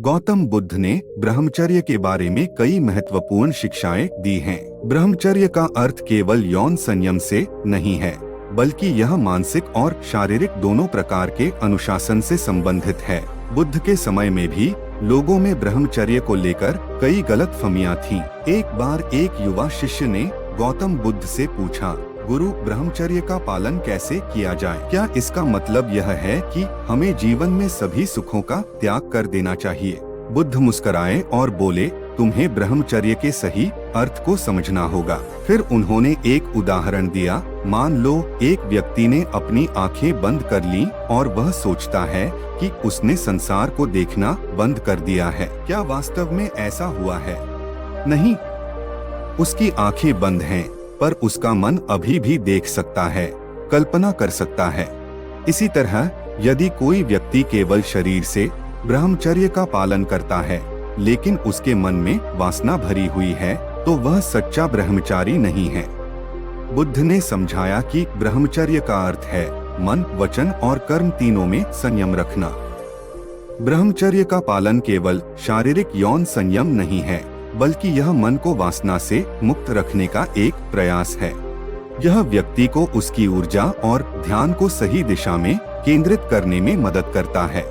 गौतम बुद्ध ने ब्रह्मचर्य के बारे में कई महत्वपूर्ण शिक्षाएं दी हैं। ब्रह्मचर्य का अर्थ केवल यौन संयम से नहीं है, बल्कि यह मानसिक और शारीरिक दोनों प्रकार के अनुशासन से संबंधित है। बुद्ध के समय में भी लोगों में ब्रह्मचर्य को लेकर कई गलतफहमियां थीं। एक बार एक युवा शिष्य ने गौतम बुद्ध से पूछा, गुरु, ब्रह्मचर्य का पालन कैसे किया जाए? क्या इसका मतलब यह है कि हमें जीवन में सभी सुखों का त्याग कर देना चाहिए? बुद्ध मुस्कुराए और बोले, तुम्हें ब्रह्मचर्य के सही अर्थ को समझना होगा। फिर उन्होंने एक उदाहरण दिया। मान लो एक व्यक्ति ने अपनी आंखें बंद कर लीं और वह सोचता है कि उसने संसार को देखना बंद कर दिया है। क्या वास्तव में ऐसा हुआ है? नहीं, उसकी आंखें बंद हैं, पर उसका मन अभी भी देख सकता है, कल्पना कर सकता है। इसी तरह यदि कोई व्यक्ति केवल शरीर से ब्रह्मचर्य का पालन करता है, लेकिन उसके मन में वासना भरी हुई है, तो वह सच्चा ब्रह्मचारी नहीं है। बुद्ध ने समझाया कि ब्रह्मचर्य का अर्थ है मन, वचन और कर्म तीनों में संयम रखना। ब्रह्मचर्य का पालन केवल शारीरिक यौन संयम नहीं है, बल्कि यह मन को वासना से मुक्त रखने का एक प्रयास है। यह व्यक्ति को उसकी ऊर्जा और ध्यान को सही दिशा में केंद्रित करने में मदद करता है।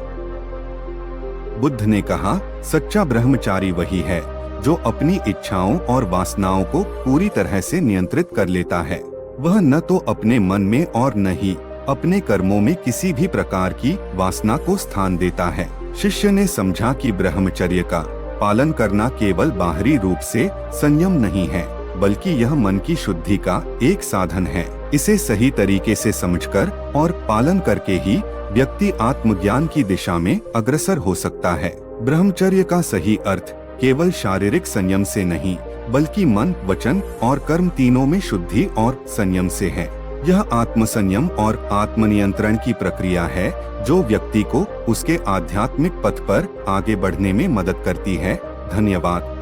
बुद्ध ने कहा, सच्चा ब्रह्मचारी वही है जो अपनी इच्छाओं और वासनाओं को पूरी तरह से नियंत्रित कर लेता है। वह न तो अपने मन में और न ही अपने कर्मों में किसी भी प्रकार की वासना को स्थान देता है। शिष्य ने समझा कि ब्रह्मचर्य का पालन करना केवल बाहरी रूप से संयम नहीं है, बल्कि यह मन की शुद्धि का एक साधन है। इसे सही तरीके से समझकर और पालन करके ही व्यक्ति आत्मज्ञान की दिशा में अग्रसर हो सकता है। ब्रह्मचर्य का सही अर्थ केवल शारीरिक संयम से नहीं, बल्कि मन, वचन और कर्म तीनों में शुद्धि और संयम से है। यह आत्मसंयम और आत्मनियंत्रण की प्रक्रिया है जो व्यक्ति को उसके आध्यात्मिक पथ पर आगे बढ़ने में मदद करती है। धन्यवाद।